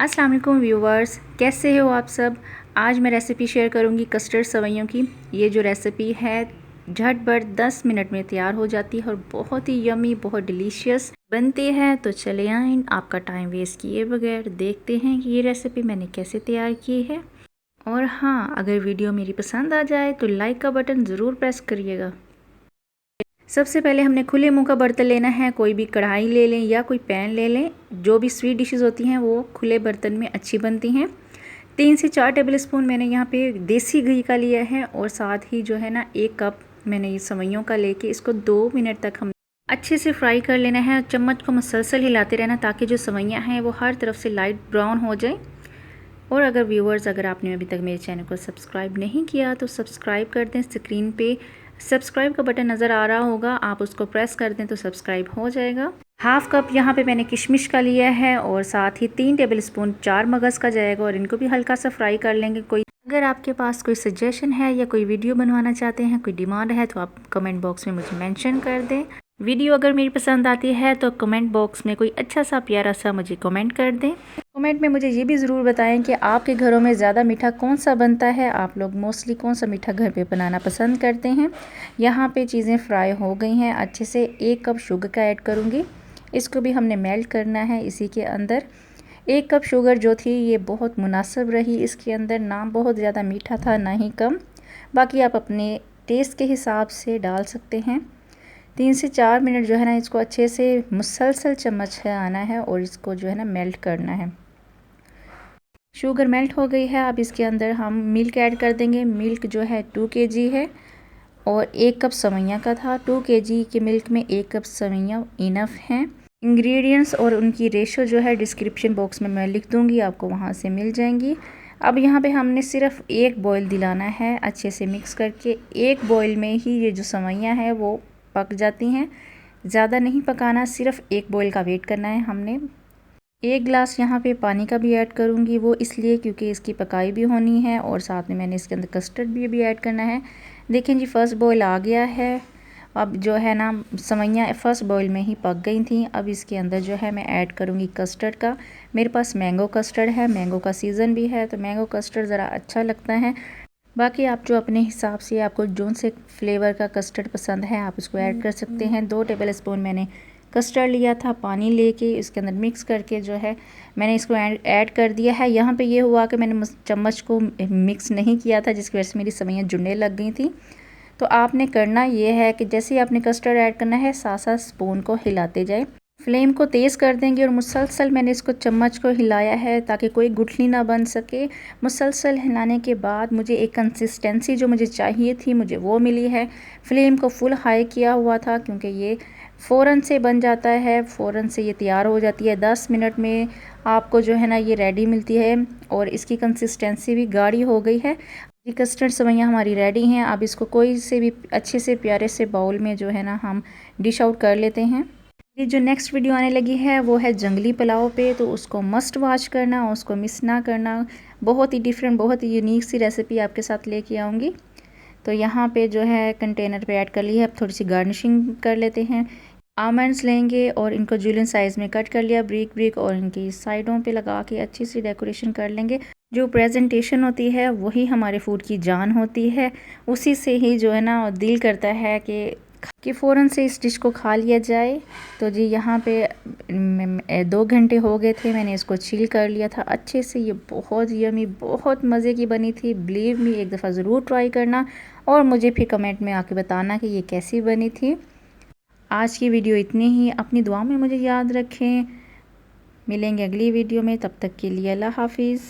अस्सलाम वालेकुम व्यूवर्स, कैसे हो आप सब। आज मैं रेसिपी शेयर करूंगी कस्टर्ड सेवइयों की। ये जो रेसिपी है झटपट 10 मिनट में तैयार हो जाती है और बहुत ही यमी, बहुत डिलीशियस बनती है। तो चले आए आपका टाइम वेस्ट किए बगैर देखते हैं कि ये रेसिपी मैंने कैसे तैयार की है। और हाँ, अगर वीडियो मेरी पसंद आ जाए तो लाइक का बटन ज़रूर प्रेस करिएगा। सबसे पहले हमने खुले मुंह का बर्तन लेना है। कोई भी कढ़ाई ले लें या कोई पैन ले लें। जो भी स्वीट डिशेस होती हैं वो खुले बर्तन में अच्छी बनती हैं। 3 से 4 टेबल स्पून मैंने यहाँ पे देसी घी का लिया है और साथ ही जो है ना 1 कप मैंने ये सेवइयों का लेके इसको 2 मिनट तक हम अच्छे से फ्राई कर लेना है। चम्मच को मुसलसल हिलाते रहना ताकि जो सेवइयाँ हैं वो हर तरफ से लाइट ब्राउन हो जाए। और अगर व्यूवर्स, अगर आपने अभी तक मेरे चैनल को सब्सक्राइब नहीं किया तो सब्सक्राइब कर दें। स्क्रीन पे सब्सक्राइब का बटन नज़र आ रहा होगा, आप उसको प्रेस कर दें तो सब्सक्राइब हो जाएगा। हाफ कप यहाँ पे मैंने किशमिश का लिया है और साथ ही 3 टेबल स्पून 4 मगज़ का जाएगा और इनको भी हल्का सा फ्राई कर लेंगे। अगर आपके पास कोई सजेशन है या कोई वीडियो बनवाना चाहते हैं, कोई डिमांड है तो आप कमेंट बॉक्स में मुझे मेंशन कर दें। वीडियो अगर मेरी पसंद आती है तो कमेंट बॉक्स में कोई अच्छा सा प्यारा सा मुझे कमेंट कर दें। कमेंट में मुझे ये भी ज़रूर बताएं कि आपके घरों में ज़्यादा मीठा कौन सा बनता है। आप लोग मोस्टली कौन सा मीठा घर पे बनाना पसंद करते हैं। यहाँ पे चीज़ें फ्राई हो गई हैं अच्छे से। 1 कप शुगर का ऐड करूँगी, इसको भी हमने मेल्ट करना है इसी के अंदर। 1 कप शुगर जो थी ये बहुत मुनासिब रही इसके अंदर, ना बहुत ज़्यादा मीठा था ना ही कम। बाकी आप अपने टेस्ट के हिसाब से डाल सकते हैं। 3 से 4 मिनट जो है ना इसको अच्छे से मुसलसल चम्मच से आना है और इसको जो है ना मेल्ट करना है। शुगर मेल्ट हो गई है। अब इसके अंदर हम मिल्क ऐड कर देंगे। मिल्क जो है 2 kg है और 1 कप सेवइयाँ का था। 2 kg के मिल्क में 1 कप सेवइयाँ इनफ हैं। इंग्रेडिएंट्स और उनकी रेशो जो है डिस्क्रिप्शन बॉक्स में मैं लिख दूंगी, आपको वहाँ से मिल जाएंगी। अब यहाँ पे हमने सिर्फ 1 बॉयल दिलाना है अच्छे से मिक्स करके। 1 बॉयल में ही ये जो सेवइयाँ हैं वो पक जाती हैं, ज़्यादा नहीं पकाना, सिर्फ 1 बॉयल का वेट करना है हमने। 1 गिलास यहाँ पे पानी का भी ऐड करूँगी, वो इसलिए क्योंकि इसकी पकाई भी होनी है और साथ में मैंने इसके अंदर कस्टर्ड भी ऐड करना है। देखें जी, फर्स्ट बॉयल आ गया है। अब जो है ना सेवइयाँ फर्स्ट बॉयल में ही पक गई थी। अब इसके अंदर जो है मैं ऐड करूँगी कस्टर्ड का। मेरे पास मैंगो कस्टर्ड है, मैंगो का सीज़न भी है तो मैंगो कस्टर्ड ज़रा अच्छा लगता है। बाकी आप जो अपने हिसाब से आपको जोन से फ्लेवर का कस्टर्ड पसंद है आप उसको ऐड कर सकते हैं। 2 टेबल स्पून मैंने कस्टर्ड लिया था, पानी लेके इसके अंदर मिक्स करके जो है मैंने इसको ऐड कर दिया है। यहाँ पे ये हुआ कि मैंने चम्मच को मिक्स नहीं किया था जिसकी वजह से मेरी सेवइयाँ जुड़ने लग गई थी। तो आपने करना ये है कि जैसे ही आपने कस्टर्ड ऐड करना है साथ साथ स्पून को हिलाते जाए। फ्लेम को तेज़ कर देंगे और मुसलसल मैंने इसको चम्मच को हिलाया है ताकि कोई गुठली ना बन सके। मुसलसल हिलाने के बाद मुझे एक कंसिस्टेंसी जो मुझे चाहिए थी मुझे वो मिली है। फ्लेम को फुल हाई किया हुआ था क्योंकि ये फ़ौरन से बन जाता है, फ़ौरन से ये तैयार हो जाती है। 10 मिनट में आपको जो है ना ये रेडी मिलती है और इसकी कंसिस्टेंसी भी गाढ़ी हो गई है। ये कस्टर्ड सेवइयाँ हमारी रेडी हैं। अब इसको कोई से भी अच्छे से प्यारे से बाउल में जो है ना हम डिश आउट कर लेते हैं। ये जो नेक्स्ट वीडियो आने लगी है वो है जंगली पुलाव पे, तो उसको मस्ट वॉच करना, उसको मिस ना करना। बहुत ही डिफरेंट, बहुत ही यूनिक सी रेसिपी आपके साथ लेके आऊँगी। तो यहाँ पे जो है कंटेनर पे ऐड कर ली है। अब थोड़ी सी गार्निशिंग कर लेते हैं। आमंड्स लेंगे और इनको जुलियन साइज़ में कट कर लिया ब्रिक और इनकी साइडों पे लगा के अच्छी सी डेकोरेशन कर लेंगे। जो प्रेजेंटेशन होती है वही हमारे फूड की जान होती है। उसी से ही जो है ना दिल करता है कि फ़ौरन से इस डिश को खा लिया जाए। तो जी यहाँ पे 2 घंटे हो गए थे, मैंने इसको चिल कर लिया था अच्छे से। ये बहुत यमी, बहुत मज़े की बनी थी। बिलीव मी, एक दफ़ा ज़रूर ट्राई करना और मुझे फिर कमेंट में आके बताना कि ये कैसी बनी थी। आज की वीडियो इतनी ही। अपनी दुआ में मुझे याद रखें। मिलेंगे अगली वीडियो में, तब तक के लिए अल्लाह हाफिज़।